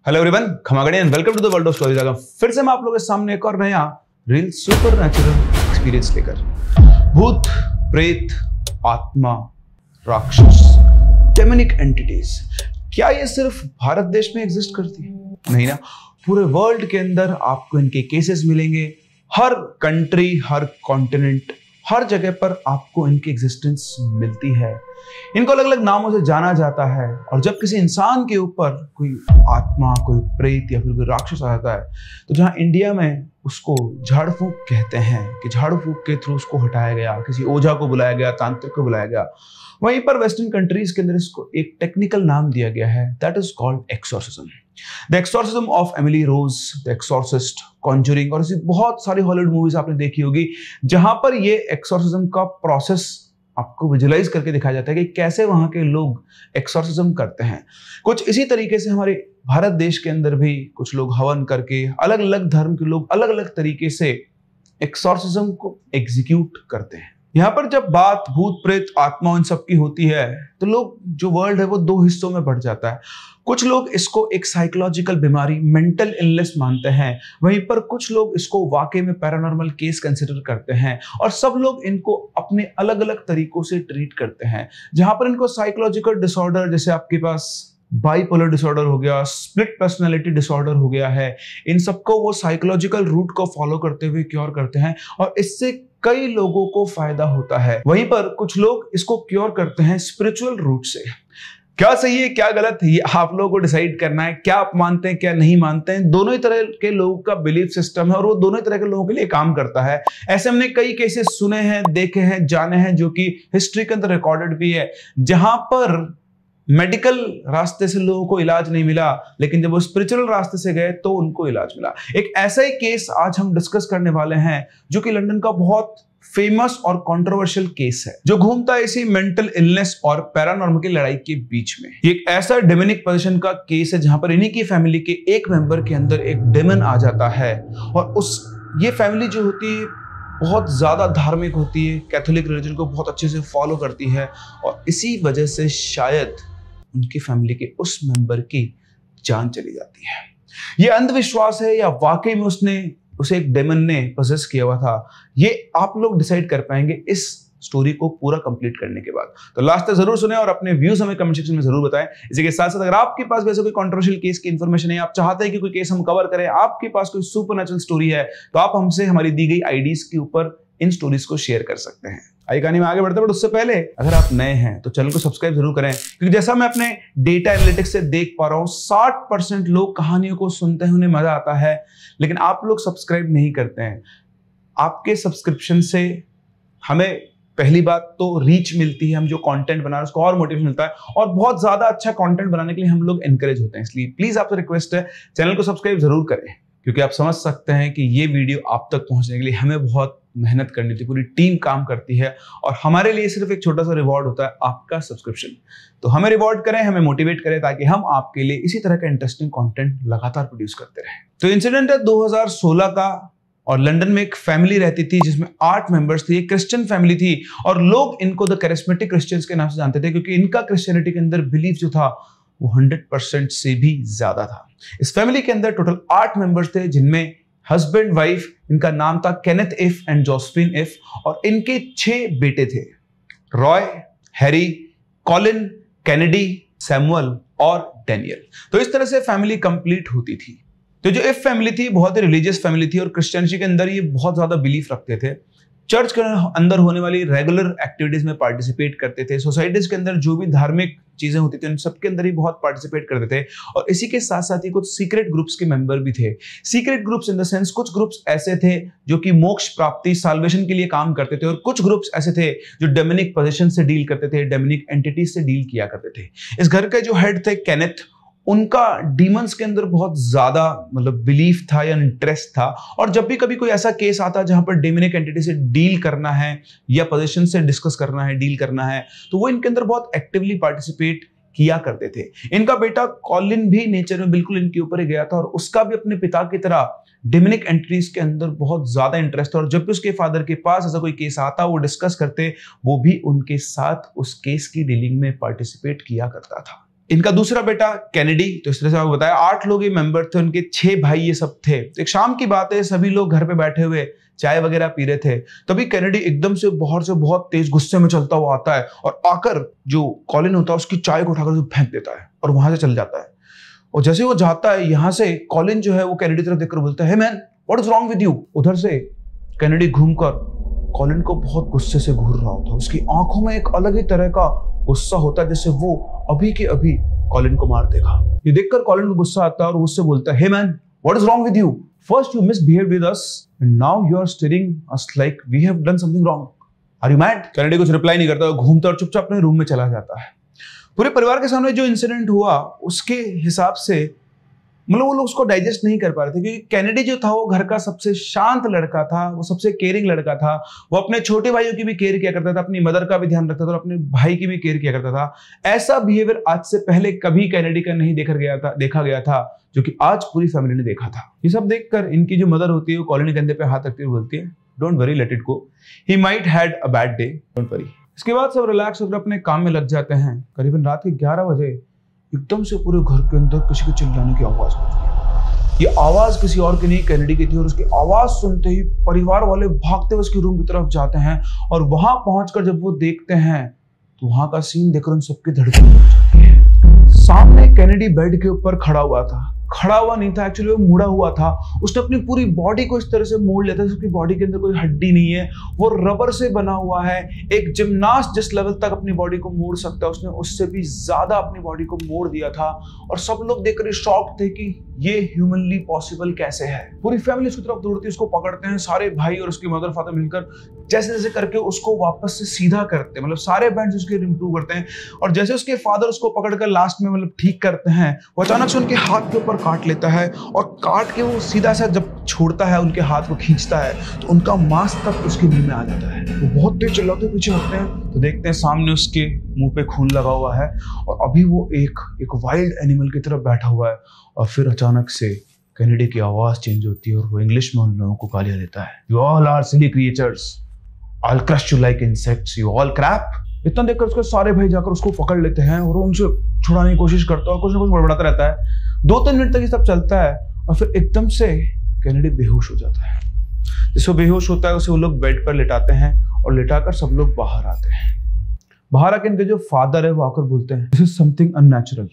Hello everyone, खमागणी and welcome to the world of stories. फिर से मैं आप लोगों के सामने एक और नया रियल सुपर नेचुरल एक्सपीरियंस लेकर। भूत, प्रेत, आत्मा, राक्षस, डेमोनिक एंटिटीज, क्या ये सिर्फ भारत देश में एग्जिस्ट करती है? नहीं ना, पूरे वर्ल्ड के अंदर आपको इनके केसेस मिलेंगे। हर कंट्री, हर कॉन्टिनेंट, हर जगह पर आपको इनकी एग्जिस्टेंस मिलती है। इनको अलग अलग नामों से जाना जाता है। और जब किसी इंसान के ऊपर कोई आत्मा, कोई प्रेत या फिर कोई राक्षस आ जाता है, तो जहां इंडिया में उसको झाड़ फूंक कहते हैं कि झाड़ फूंक के थ्रू उसको हटाया गया, किसी ओझा को बुलाया गया, तांत्रिक को बुलाया गया, वहीं पर वेस्टर्न कंट्रीज के अंदर इसको एक टेक्निकल नाम दिया गया है, that is called exorcism. The exorcism of Emily Rose, the exorcist, conjuring और ऐसी बहुत सारी हॉलीवुड मूवीज आपने देखी होगी जहां पर ये एक्सोर्सिज्म का प्रोसेस आपको विजुलाइज करके दिखाया जाता है कि कैसे वहां के लोग एक्सोर्सिज्म करते हैं। कुछ इसी तरीके से हमारे भारत देश के अंदर भी कुछ लोग हवन करके, अलग अलग धर्म के लोग अलग अलग तरीके से एक्सोर्सिज्म को एग्जीक्यूट करते हैं। यहां पर जब बात भूत, प्रेत, आत्मा इन सब की होती है तो लोग जो वर्ल्ड है वो दो हिस्सों में बढ़ जाता है। कुछ लोग इसको एक साइकोलॉजिकल बीमारी, मेंटल इलनेस मानते हैं, वहीं पर कुछ लोग इसको वाकई में पैरानॉर्मल केस कंसिडर करते हैं। और सब लोग इनको अपने अलग अलग तरीकों से ट्रीट करते हैं। जहां पर इनको साइकोलॉजिकल डिसऑर्डर, जैसे आपके पास बाइपोलर डिसऑर्डर हो गया, स्प्लिट पर्सनैलिटी डिसऑर्डर हो गया है, इन सबको वो साइकोलॉजिकल रूट को फॉलो करते हुए क्योर करते हैं और इससे कई लोगों को फायदा होता है। वहीं पर कुछ लोग इसको क्योर करते हैं स्पिरिचुअल रूट से। क्या सही है, क्या गलत है, ये आप लोगों को डिसाइड करना है। क्या आप मानते हैं, क्या नहीं मानते हैं, दोनों ही तरह के लोगों का बिलीफ सिस्टम है और वो दोनों ही तरह के लोगों के लिए काम करता है। ऐसे हमने कई केसेस सुने हैं, देखे हैं, जाने हैं, जो कि हिस्ट्री के अंदर रिकॉर्डेड भी है, जहां पर मेडिकल रास्ते से लोगों को इलाज नहीं मिला, लेकिन जब वो स्पिरिचुअल रास्ते से गए तो उनको इलाज मिला। एक ऐसा ही केस आज हम डिस्कस करने वाले हैं जो कि लंदन का बहुत फेमस और कंट्रोवर्शियल केस है, जो घूमता है इसी मेंटल इलनेस और पैरानॉर्मल की लड़ाई के बीच में। ये एक ऐसा डेमोनिक पोजीशन का केस है जहां पर इन्हीं की फैमिली के एक मेंबर के अंदर एक डेमन आ जाता है और ये फैमिली जो होती है बहुत ज्यादा धार्मिक होती है, कैथोलिक रिलीजन को बहुत अच्छे से फॉलो करती है और इसी वजह से शायद उनकी फैमिली के उस मेंबर की जान चली जाती है। ये अंधविश्वास है या वाकई में उसे एक डेमन ने पोजेस किया हुआ था, ये आप लोग डिसाइड कर पाएंगे इस स्टोरी को पूरा कंप्लीट करने के बाद। तो लास्ट तक जरूर सुने और अपने व्यूज हमें कमेंट सेक्शन में जरूर बताएं। इसी के साथ साथ अगर आपके पास वैसे कोई कंट्रोवर्शियल केस की इंफॉर्मेशन है, आप चाहते हैं कि कोई केस हम कवर करें, आपके पास कोई सुपरनैचुरल स्टोरी है, तो आप हमसे हमारी दी गई आईडीज के ऊपर इन स्टोरीज को शेयर कर सकते हैं। आइए कहानी में आगे बढ़ते हैं, बट उससे पहले अगर आप नए हैं तो चैनल को सब्सक्राइब जरूर करें, क्योंकि जैसा मैं अपने डेटा एनालिटिक्स से देख पा रहा हूं 60% लोग कहानियों को सुनते हैं, उन्हें मजा आता है, लेकिन आप लोग सब्सक्राइब नहीं करते हैं। आपके सब्सक्रिप्शन से हमें पहली बात तो रीच मिलती है, हम जो कंटेंट बना रहे हैं उसको और मोटिवेशन मिलता है और बहुत ज्यादा अच्छा कंटेंट बनाने के लिए हम लोग एनकरेज होते हैं। इसलिए प्लीज आपसे रिक्वेस्ट है, चैनल को सब्सक्राइब जरूर करें, क्योंकि आप समझ सकते हैं कि ये वीडियो आप तक पहुंचने के लिए हमें बहुत मेहनत करनी थी, पूरी टीम काम करती है और हमारे लिए सिर्फ एक छोटा सा रिवॉर्ड होता है आपका सब्सक्रिप्शन। तो हमें रिवॉर्ड करें, हमें मोटिवेट करें, ताकि हम आपके लिए इसी तरह का इंटरेस्टिंग कंटेंट लगातार प्रोड्यूस करते रहें। तो इंसिडेंट है 2016 का और लंदन में एक फैमिली रहती थी जिसमें 8 मेंबर्स थे। एक क्रिश्चियन फैमिली थी और लोग इनको द कैरिस्मेटिक क्रिश्चियंस के नाम से जानते थे, क्योंकि इनका क्रिश्चियनिटी के अंदर बिलीफ जो था वो 100% से भी ज्यादा था। इस फैमिली के अंदर टोटल 8 मेंबर्स थे, जिनमें हस्बैंड, वाइफ, इनका नाम था Kenneth if and Josephine if, और इनके 6 बेटे थे, Roy, Harry, Colin, Kennedy, Samuel और डैनियल। तो इस तरह से फैमिली कंप्लीट होती थी। तो जो इफ फैमिली थी बहुत ही रिलीजियस फैमिली थी और क्रिश्चियनिटी के अंदर ये बहुत ज्यादा बिलीफ रखते थे। चर्च के अंदर होने वाली रेगुलर एक्टिविटीज में पार्टिसिपेट करते थे। सोसाइटीज के अंदर जो भी धार्मिक चीजें होती थी उन सबके अंदर ही बहुत पार्टिसिपेट करते थे। और इसी के साथ साथ ही कुछ सीक्रेट ग्रुप्स के मेंबर भी थे। Secret groups in the sense, कुछ ग्रुप्स ऐसे थे जो कि मोक्ष प्राप्ति, साल्वेशन के लिए काम करते थे, और कुछ ग्रुप्स ऐसे थे जो डेमोनिक पोजीशन से डील करते थे, डेमोनिक एंटिटीज से डील किया करते थे। इस घर के जो हेड थे केनेथ, उनका डीमंस के अंदर बहुत ज्यादा बिलीफ था या इंटरेस्ट था, और जब भी कभी कोई ऐसा केस आता जहां पर डेमोनिक एंटिटी से डील करना है या पोजीशन से डिस्कस करना है, डील करना है, तो वो इनके अंदर बहुत एक्टिवली पार्टिसिपेट किया करते थे। इनका बेटा कॉलिन भी नेचर में बिल्कुल इनके ऊपर ही गया था और उसका भी अपने पिता की तरह डेमोनिक एंटिटीज के अंदर बहुत ज्यादा इंटरेस्ट था, और जब भी उसके फादर के पास ऐसा कोई केस आता वो डिस्कस करते, वो भी उनके साथ उस केस की डीलिंग में पार्टिसिपेट किया करता था। इनका दूसरा बेटा कैनेडी, तो इस तरह से आपको बताया 8 लोग ये मेंबर थे, उनके 6 भाई ये सब थे। तो एक शाम की बात है, सभी लोग घर पे बैठे हुए चाय वगैरह पी रहे थे, तभी कैनेडी एकदम से बाहर से बहुत तेज गुस्से में चलता हुआ आता है और आकर जो कॉलिन होता है उसकी चाय को उठाकर फेंक देता है और वहां से चल जाता है। और जैसे वो जाता है, यहां से कॉलिन जो है वो कैनेडी तरफ देखकर बोलता है, hey man what is wrong with you. उधर से कैनेडी घूमकर कॉलिन को बहुत गुस्से से घूर रहा होता है। उसकी आंखों में एक अलग ही तरह का गुस्सा होता है, जैसे वो अभी के अभी कॉलिन को मार देगा। ये देखकर कॉलिन को गुस्सा आता है और उससे बोलता है, hey man what is wrong with you, first you misbehaved with us and now you are staring us like we have done something wrong, are you mad. Kennedy कुछ रिप्लाई नहीं करता, घूमता और चुपचाप अपने रूम में चला जाता है। पूरे परिवार के सामने जो इंसिडेंट हुआ उसके हिसाब से मतलब वो लोग उसको डाइजेस्ट नहीं कर पा रहे थे, क्योंकि कैनेडी जो था वो घर का सबसे शांत लड़का था, वो सबसे केयरिंग लड़का था। वो अपने छोटे भाइयों की भी केयर किया करता था, अपनी मदर का भी ध्यान रखता था और अपने भाई की भी केयर किया करता था। ऐसा बिहेवियर आज से पहले कभी कैनेडी का नहीं देखा गया था, जो कि आज पूरी फैमिली ने देखा था। ये सब देखकर इनकी जो मदर होती है वो कॉलिन के कंधे पे हाथ रखती हुई बोलती है, don't worry, let it go, he might had a bad day, don't worry. इसके बाद सब रिलैक्स होकर अपने काम में लग जाते हैं। करीबन रात के 11 बजे एकदम से पूरे घर के अंदर किसी के चिल्लाने की आवाज होती है। ये आवाज किसी और की नहीं, कैनेडी की थी। और उसकी आवाज सुनते ही परिवार वाले भागते हुए उसकी रूम की तरफ जाते हैं और वहां पहुंचकर जब वो देखते हैं तो वहां का सीन देखकर उन सबकी धड़कन बढ़ जाती है। सामने कैनेडी बेड के ऊपर खड़ा हुआ था, खड़ा हुआ नहीं था, एक्चुअली वो मुड़ा हुआ था। उसने अपनी पूरी बॉडी को इस तरह से मोड़ लिया था, उसकी बॉडी के अंदर कोई हड्डी नहीं है, वो रबर से बना हुआ है। एक जिम्नास्ट जिस लेवल तक अपनी बॉडी को मोड़ सकता है उसने उससे भी ज्यादा अपनी बॉडी को मोड़ दिया था। और सब लोग देखकर शॉक्ड थे कि ये ह्यूमनली पॉसिबल कैसे है। पूरी फैमिली उसकी तरफ दौड़ती है, उसको पकड़ते हैं। सारे भाई और उसकी मदर फादर मिलकर जैसे जैसे करके उसको वापस से सीधा करते हैं, मतलब सारे बैंड्स उसके इंप्रूव करते हैं। और जैसे उसके फादर उसको पकड़कर लास्ट में मतलब ठीक करते हैं, वो अचानक से उनके हाथ के ऊपर काट लेता है और काट के वो सीधा सा जब छोड़ता है, उनके हाथ को खींचता है तो उनका मांस तक उसके मुंह में आ जाता है। वो बहुत तेज चिल्लाते पीछे हटते हैं तो देखते हैं सामने उसके मुंह पे खून लगा हुआ है और अभी वो एक वाइल्ड एनिमल की तरफ बैठा हुआ है। और फिर अचानक से कैनेडी की आवाज चेंज होती है और वो इंग्लिश में उन लोगों को गालियां देता है, you all are silly creatures, I'll crush you like insects, you all crap। इतना देखकर उसके सारे भाई जाकर उसको पकड़ लेते हैं और उनसे छुड़ाने की कोशिश करता है और कुछ ना कुछ बड़बड़ाता रहता है। 2-3 मिनट तक ये सब चलता है और फिर एकदम से कैनेडी बेहोश हो जाता है। जिसको बेहोश होता है उसे वो लोग बेड पर लिटाते हैं और लिटाकर सब लोग बाहर आते हैं। बाहर आके इनके जो फादर है वो आकर बोलते हैं, this is something unnatural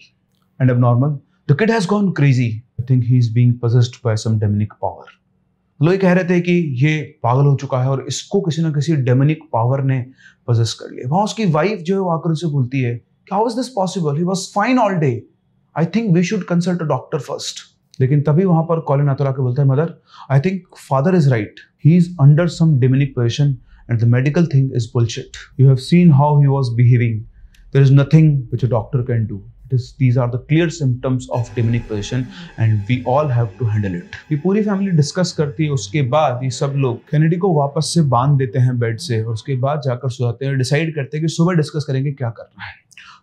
and abnormal, the kid has gone crazy, I think he is being possessed by some demonic power। लोग कह रहे थे कि ये पागल हो चुका है और इसको किसी ना किसी डेमोनिक पावर ने पोजेस कर लिया। वहां उसकी वाइफ जो है वो आकर उसे बोलती है, how is this possible, he was fine all day, I think we should consult a doctor first. लेकिन तभी वहां पर कॉलिन आता के बोलता है, mother I think father is right, he is under some demonic position and the medical thing is bullshit, you have seen how he was behaving, there is nothing which a doctor can do, these are the clear symptoms of demonic possession and we all have to handle it। ये पूरी family discuss करती है। उसके बाद ये सब लोग Kennedy को वापस से बांध देते हैं बेड से और उसके बाद जाकर सोते हैं, डिसाइड करते हैं कि सुबह डिस्कस करेंगे क्या करना है।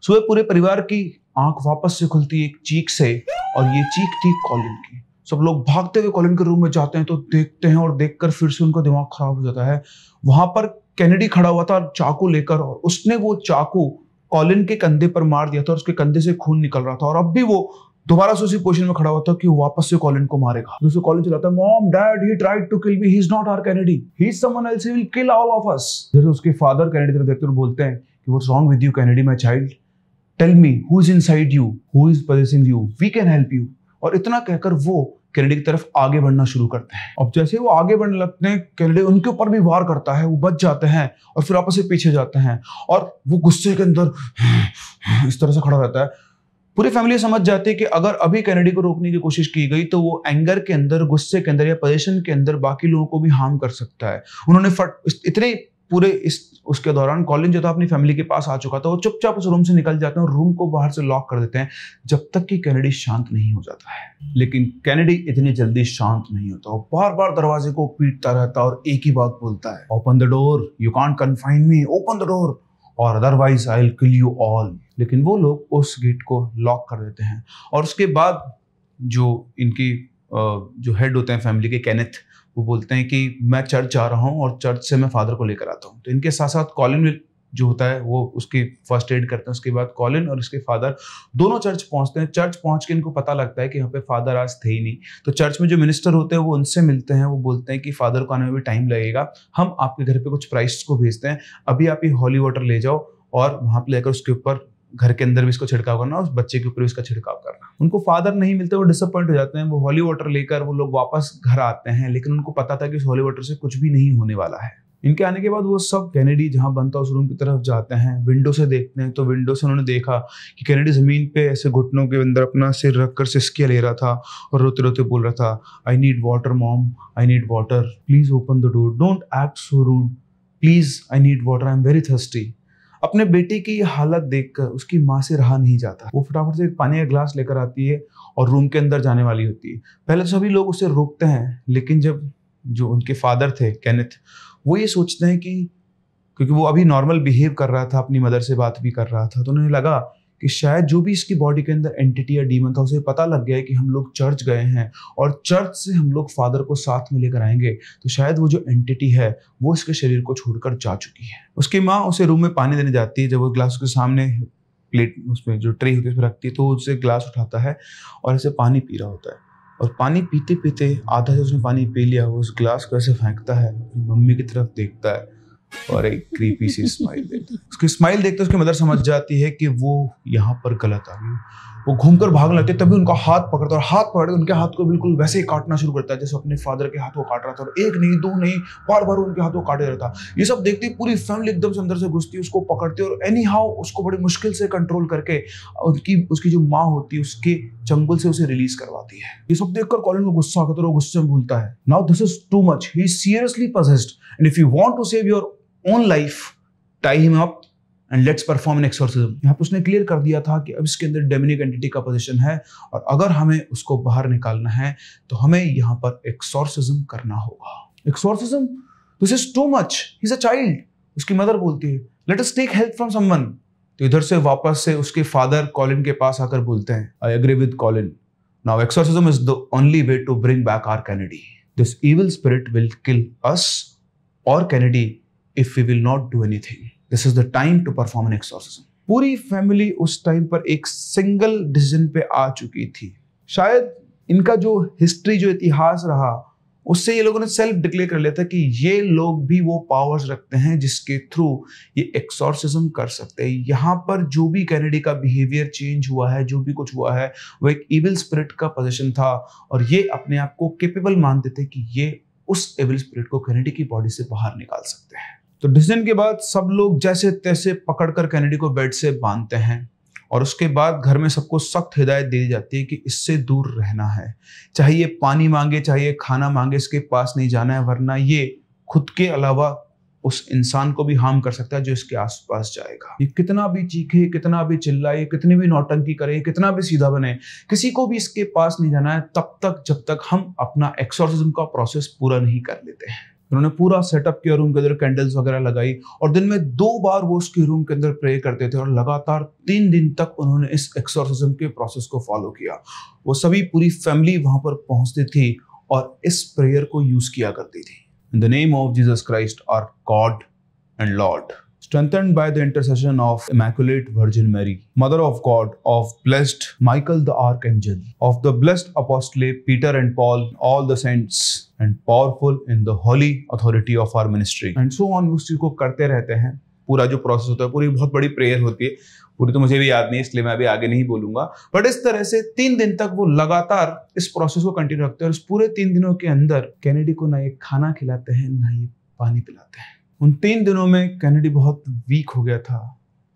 सुबह पूरे परिवार की आंख वापस से खुलती है एक चीख से और ये चीख थी कॉलिन की। सब लोग भागते हुए कॉलिन के रूम में जाते हैं तो देखते हैं और देखकर फिर से उनका दिमाग खराब हो जाता है। वहां पर कैनेडी खड़ा हुआ था चाकू लेकर और उसने वो चाकू कॉलिन के कंधे पर मार दिया था और उसके कंधे से खून निकल रहा था और अब भी वो दोबारा से उसी पोजीशन में खड़ा हुआ था कि वो वापस से कॉलिन को मारेगा। दूसरे कॉलिन चिल्लाता है, mom dad he tried to kill me, he is not our Kennedy, he is someone else, he will kill all of us. जैसे उसके फादर कैनेडी तरफ देखते हुए बोलते हैं कि what's wrong with you Kennedy my child, tell me who is inside you, who is possessing you, we can help you. और इतना कहकर वो कैनेडी की तरफ आगे बढ़ना शुरू करते हैं। अब जैसे वो आगे बढ़ने लगते हैं कैनेडी उनके ऊपर भी वार करता है, वो बच जाते हैं और फिर आपस में पीछे जाते हैं और वो गुस्से के अंदर इस तरह से खड़ा रहता है। पूरी फैमिली समझ जाती है कि अगर अभी कैनेडी को रोकने की कोशिश की गई तो वो एंगर के अंदर, गुस्से के अंदर या पोजीशन के अंदर बाकी लोगों को भी हार्म कर सकता है। उन्होंने इतने पूरे उसके दौरान कॉलिन जो था अपनी फैमिली के पास आ चुका था, वो चुपचाप उस रूम से निकल जाते हैं और रूम को बाहर से लॉक कर देते हैं जब तक कि कैनेडी शांत नहीं हो जाता है। लेकिन कैनेडी इतनी जल्दी शांत नहीं होता, वो बार बार दरवाजे को पीटता रहता है और एक ही बात बोलता है, open the door, you can't confine me, open the door और otherwise I will kill you all. लेकिन वो लोग उस गेट को लॉक कर देते हैं और उसके बाद जो इनकी जो हेड होते हैं फैमिली के, केनेथ, वो बोलते हैं कि मैं चर्च जा रहा हूँ और चर्च से मैं फादर को लेकर आता हूँ। तो इनके साथ साथ कॉलिन भी जो होता है वो उसकी फर्स्ट एड करते हैं। उसके बाद कॉलिन और उसके फादर दोनों चर्च पहुंचते हैं। चर्च पहुंच के इनको पता लगता है कि यहाँ पे फादर आज थे ही नहीं। तो चर्च में जो मिनिस्टर होते हैं वो उनसे मिलते हैं। वो बोलते हैं कि फादर को आने में भी टाइम लगेगा, हम आपके घर पे कुछ प्राइस को भेजते हैं, अभी आप ये हॉली वाटर ले जाओ और वहां पे लेकर उसके ऊपर घर के अंदर भी इसको छिड़काव करना, उस बच्चे के ऊपर भी इसका छिड़काव करना। उनको फादर नहीं मिलते, वो डिसअपॉइंट हो जाते हैं। वो हॉली वाटर लेकर वो लोग वापस घर आते हैं, लेकिन उनको पता था कि उस हॉली वाटर से कुछ भी नहीं होने वाला है। इनके आने के बाद वो सब कैनेडी जहां बनता उस रूम की तरफ जाते हैं। विंडो से देखते हैं तो विंडो से उन्होंने देखा कि कैनेडी जमीन पे ऐसे घुटनों के अंदर अपना सिर रखकर सिसकियां ले रहा था और रोते रोते बोल रहा था, I need water mom, I need water, please open the door, don't act so rude, please I need water, I am very thirsty. अपने बेटे की हालत देखकर उसकी माँ से रहा नहीं जाता। वो फटाफट से एक पानी का ग्लास लेकर आती है और रूम के अंदर जाने वाली होती है। पहले तो सभी लोग उसे रोकते हैं, लेकिन जब जो उनके फादर थे केनेथ, वो ये सोचते हैं कि क्योंकि वो अभी नॉर्मल बिहेव कर रहा था, अपनी मदर से बात भी कर रहा था, तो उन्हें लगा कि शायद जो भी इसकी बॉडी के अंदर एंटिटी या डीमन था, उसे पता लग गया है कि हम लोग चर्च गए हैं और चर्च से हम लोग फादर को साथ में लेकर आएंगे, तो शायद वो जो एंटिटी है वो इसके शरीर को छोड़कर जा चुकी है। उसकी माँ उसे रूम में पानी देने जाती है। जब वो ग्लास उसके सामने प्लेट उसमें जो ट्रे होती है उसमें रखती है, तो उसे ग्लास उठाता है और ऐसे पानी पी रहा होता है। और पानी पीते पीते आधा से उसने पानी पी लिया, वो उस ग्लास को ऐसे फेंकता है, अपनी मम्मी की तरफ देखता है और एक क्रीपी सी स्माइल देता है। उसकी स्माइल देखते उसकी मदर समझ जाती है कि वो यहाँ पर गलत आ गई। वो घूमकर भागने लगती है, तभी उनका हाथ पकड़ता है और हाथ पकड़ के उनके हाथ को बिल्कुल वैसे ही काटना शुरू करता है जैसे अपने फादर के हाथ को काट रहा था। और एक नहीं, दो नहीं, बार बार उनके हाथ को काटे रहता था। ये सब देखती पूरी फैमिली एकदम से अंदर से घुसती है, उसको पकड़ती है और एनी हाउ उसको बड़ी मुश्किल से कंट्रोल करके उसकी जो माँ होती है उसके चंगुल से उसे रिलीज करवाती है। ये सब देखकर कॉलिन को गुस्सा आता है और वो गुस्से में बोलता है, now this is too much, he is seriously possessed and if you want to save your own life, tie him up and let's perform an exorcism। यहाँ पे उसने क्लियर कर दिया था कि अब इसके अंदर डेमोनिक एंटिटी का पोजीशन है और अगर हमें उसको बाहर निकालना है तो हमें यहाँ पर एक्सोर्सिज्म करना होगा। Exorcism, this is too much, he is a child. उसकी मदर बोलती है, let us take help from someone. तो इधर से वापस से उसके फादर कॉलिन के पास आकर बोलते हैं, I agree with Colin, now exorcism is the only way to bring back our Kennedy. This evil spirit will kill us or Kennedy if we will not do anything. This is the time to perform an exorcism. पूरी family उस time पर एक single decision पे आ चुकी थी। शायद इनका जो हिस्ट्री, जो इतिहास रहा, उससे ये लोगों ने सेल्फ डिक्लेयर कर लिया था कि ये लोग भी वो पावर्स रखते हैं जिसके थ्रू ये एक्सोर्सिज्म कर सकते हैं। यहाँ पर जो भी कैनेडी का बिहेवियर चेंज हुआ है, जो भी कुछ हुआ है, वो एक इविल स्पिरिट का पोजीशन था और ये अपने आप को केपेबल मानते थे कि ये उस इविल स्पिरिट को कैनेडी की बॉडी से बाहर निकाल सकते हैं। तो डिसीजन के बाद सब लोग जैसे तैसे पकड़कर कैनेडी को बेड से बांधते हैं और उसके बाद घर में सबको सख्त हिदायत दी जाती है कि इससे दूर रहना है। चाहे ये पानी मांगे, चाहे ये खाना मांगे, इसके पास नहीं जाना है, वरना ये खुद के अलावा उस इंसान को भी हार्म कर सकता है जो इसके आसपास जाएगा। ये कितना भी चीखे, कितना भी चिल्लाए, कितनी भी नौटंकी करे, कितना भी सीधा बने, किसी को भी इसके पास नहीं जाना है तब तक जब तक हम अपना एक्सोर्सिज्म का प्रोसेस पूरा नहीं कर लेते हैं। उन्होंने पूरा सेटअप किया, रूम के अंदर कैंडल्स वगैरह लगाई और दिन में 2 बार वो उसके रूम के अंदर प्रे करते थे और लगातार 3 दिन तक उन्होंने इस एक्सोर्सिज्म के प्रोसेस को फॉलो किया। वो सभी पूरी फैमिली वहां पर पहुंचती थी और इस प्रेयर को यूज किया करती थी। In the name of Jesus Christ, our God and Lord, strengthened by the intercession of Immaculate Virgin Mary, Mother of God, of blessed Michael the Archangel, of the blessed Apostle Peter and Paul, all the saints, and powerful in the holy authority of our ministry, and so on। उस चीज को करते रहते हैं। पूरा जो process होता है, पूरी बहुत बड़ी प्रेयर होती है, पूरी तो मुझे भी याद नहीं, इसलिए मैं अभी आगे नहीं बोलूंगा। बट इस तरह से 3 दिन तक वो लगातार इस प्रोसेस को कंटिन्यू रखते हैं और इस पूरे 3 दिनों के अंदर कैनेडी को ना ये खाना खिलाते हैं, ना ये पानी पिलाते हैं। उन 3 दिनों में कैनेडी बहुत वीक हो गया था।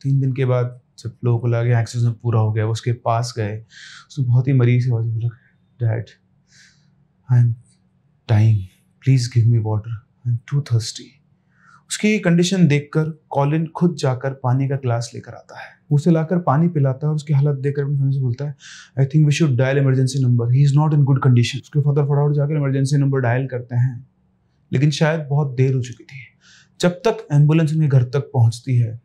3 दिन के बाद जब लोगों को लगा एक्सरसाइज पूरा हो गया, वो उसके पास गए, उसने बहुत ही मरीज से बोला, dad I am dying, please give me water, I am too thirsty. उसकी कंडीशन देखकर कॉलिन खुद जाकर पानी का ग्लास लेकर आता है, उसे लाकर पानी पिलाता है और उसकी हालत देखकर अपनी फैमिली से बोलता है, I think we should dial emergency number, he is not in good condition. उसके फादर फटाफट जाकर इमरजेंसी नंबर डायल करते हैं, लेकिन शायद बहुत देर हो चुकी थी। जब तक एम्बुलेंस उनके घर तक पहुंचती है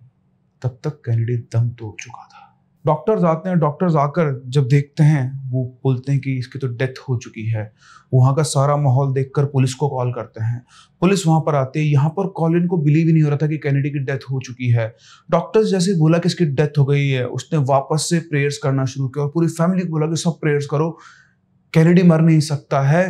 तब तक कैनेडी दम तोड़ चुका था। डॉक्टर्स आते हैं, डॉक्टर्स आकर जब देखते हैं वो बोलते हैं कि इसकी तो डेथ हो चुकी है। वहाँ का सारा माहौल देखकर पुलिस को कॉल करते हैं। पुलिस वहाँ पर आती है। यहाँ पर कॉलिन को बिलीव ही नहीं हो रहा था कि कैनेडी की डेथ हो चुकी है। डॉक्टर्स जैसे बोला कि इसकी डेथ हो गई है, उसने वापस से प्रेयर्स करना शुरू किया और पूरी फैमिली को बोला कि सब प्रेयर्स करो, कैनेडी मर नहीं सकता है,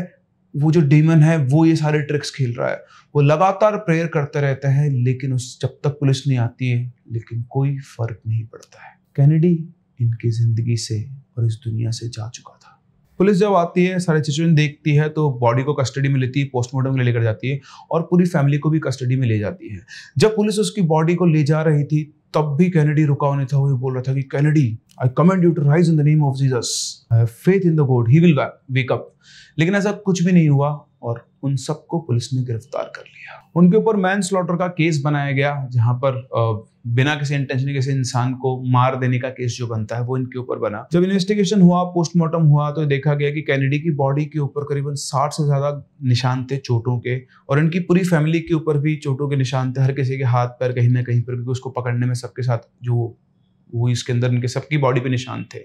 वो जो डीमन है वो ये सारे ट्रिक्स खेल रहा है। वो लगातार प्रेयर करते रहते हैं, लेकिन जब तक पुलिस नहीं आती है लेकिन कोई फर्क नहीं पड़ता है। कैनेडी इनकी जिंदगी से और इस दुनिया से जा चुका था। पुलिस जब आती है, सारे सिचुएशन देखती है, तो बॉडी को कस्टडी में लेती है, पोस्टमार्टम के लिए लेकर जाती है और पूरी फैमिली को भी कस्टडी में ले जाती है। जब पुलिस उसकी बॉडी को ले जा रही थी तब भी कैनेडी रुका हुआ नहीं था। वो बोल रहा था कि Kennedy, I command you to rise in the name of Jesus, I have faith in the God, he will wake up. लेकिन ऐसा कुछ भी नहीं हुआ और उन सबको पुलिस ने गिरफ्तार कर लिया। उनके ऊपर मैनस्लॉटर का केस बनाया गया, जहां पर बिना किसी इंटेंशन किसी इंसान को मार देने का केस जो बनता है वो इनके ऊपर बना। जब इन्वेस्टिगेशन हुआ, पोस्टमार्टम हुआ, तो देखा गया कि कैनेडी की बॉडी के ऊपर करीबन 60 से ज्यादा निशान थे चोटों के, और इनकी पूरी फैमिली के ऊपर भी चोटों के निशान थे। हर किसी के हाथ पैर कहीं ना कहीं पर, क्योंकि उसको पकड़ने में सबके साथ जो वो इसके अंदर इनके सबकी बॉडी पे निशान थे।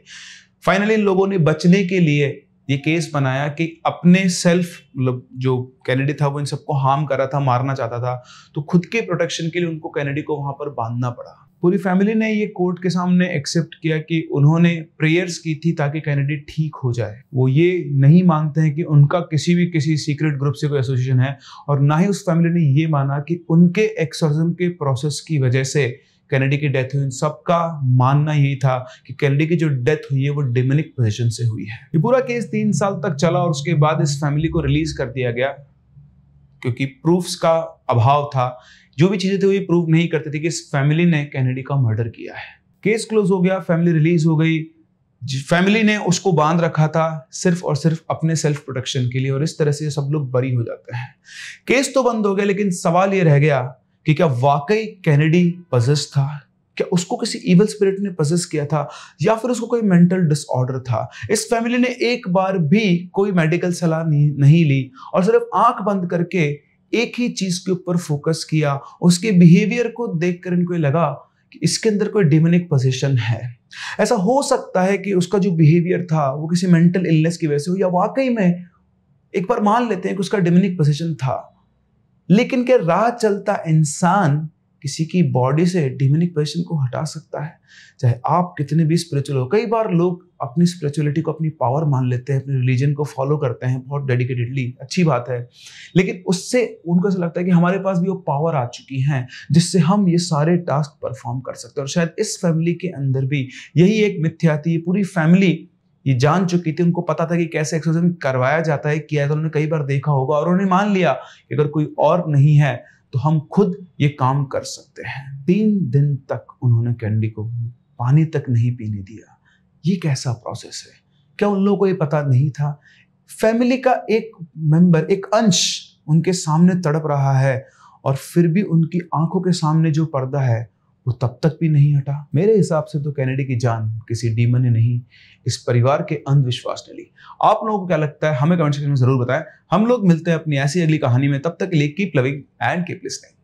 फाइनली इन लोगों ने बचने के लिए ये केस बनाया कि अपने सेल्फ, मतलब जो कैनेडी था वो इन सबको हार्म कर रहा था, मारना चाहता था, तो खुद के प्रोटेक्शन के लिए उनको कैनेडी को वहां पर बांधना पड़ा। पूरी फैमिली ने ये कोर्ट के सामने एक्सेप्ट किया कि उन्होंने प्रेयर्स की थी ताकि कैनेडी ठीक हो जाए। वो ये नहीं मानते हैं कि उनका किसी सीक्रेट ग्रुप से कोई एसोसिएशन है, और ना ही उस फैमिली ने ये माना कि उनके एक्सोर्सिज्म के प्रोसेस की वजह से कैनेडी की डेथ हुई। इन सबका मानना यही था कि कैनेडी की जो डेथ हुई है वो डेमोनिक पोजीशन से हुई है। ये पूरा केस 3 साल तक चला और उसके बाद इस फैमिली को रिलीज कर दिया गया, क्योंकि प्रूफ्स का अभाव था। जो भी चीजें थी वो ये प्रूव नहीं करती थी कि इस फैमिली ने कैनेडी का मर्डर किया है। केस क्लोज हो गया, फैमिली रिलीज हो गई। फैमिली ने उसको बांध रखा था सिर्फ और सिर्फ अपने सेल्फ प्रोटेक्शन के लिए, और इस तरह से सब लोग बरी हो जाते हैं। केस तो बंद हो गया, लेकिन सवाल ये रह गया कि क्या वाकई कैनेडी पजेस था? क्या उसको किसी इविल स्पिरिट ने पजेस किया था, या फिर उसको कोई मेंटल डिसऑर्डर था? इस फैमिली ने एक बार भी कोई मेडिकल सलाह नहीं ली और सिर्फ आंख बंद करके एक ही चीज के ऊपर फोकस किया। उसके बिहेवियर को देखकर इनको लगा कि इसके अंदर कोई डेमोनिक पोजीशन है। ऐसा हो सकता है कि उसका जो बिहेवियर था वो किसी मेंटल इलनेस की वजह से हो, या वाकई में एक बार मान लेते हैं कि उसका डेमोनिक पोजीशन था। लेकिन क्या राह चलता इंसान किसी की बॉडी से डेमोनिक पोजीशन को हटा सकता है? चाहे आप कितने भी स्पिरिचुअल हो। कई बार लोग अपनी स्पिरिचुअलिटी को अपनी पावर मान लेते हैं, अपने रिलीजन को फॉलो करते हैं बहुत डेडिकेटेडली, अच्छी बात है, लेकिन उससे उनको ऐसा लगता है कि हमारे पास भी वो पावर आ चुकी है जिससे हम ये सारे टास्क परफॉर्म कर सकते हैं। और शायद इस फैमिली के अंदर भी यही एक मिथ्या थी। पूरी फैमिली ये जान चुकी थी, उनको पता था कि कैसे एक्सोर्सिज्म करवाया जाता है, किया है, तो उन्होंने कई बार देखा होगा और उन्होंने मान लिया कि अगर कोई और नहीं है तो हम खुद ये काम कर सकते हैं। 3 दिन तक उन्होंने कैनेडी को पानी तक नहीं पीने दिया। ये कैसा प्रोसेस है? क्या उन लोगों को ये पता नहीं था? फैमिली का एक मेंबर, एक अंश उनके सामने तड़प रहा है और फिर भी उनकी आंखों के सामने जो पर्दा है वो तब तक भी नहीं हटा। मेरे हिसाब से तो कैनेडी की जान किसी डीमन ने नहीं, इस परिवार के अंधविश्वास ने ली। आप लोगों को क्या लगता है हमें कमेंट सेक्शन में जरूर बताएं। हम लोग मिलते हैं अपनी ऐसी अगली कहानी में, तब तक के लिए keep loving and keep listening.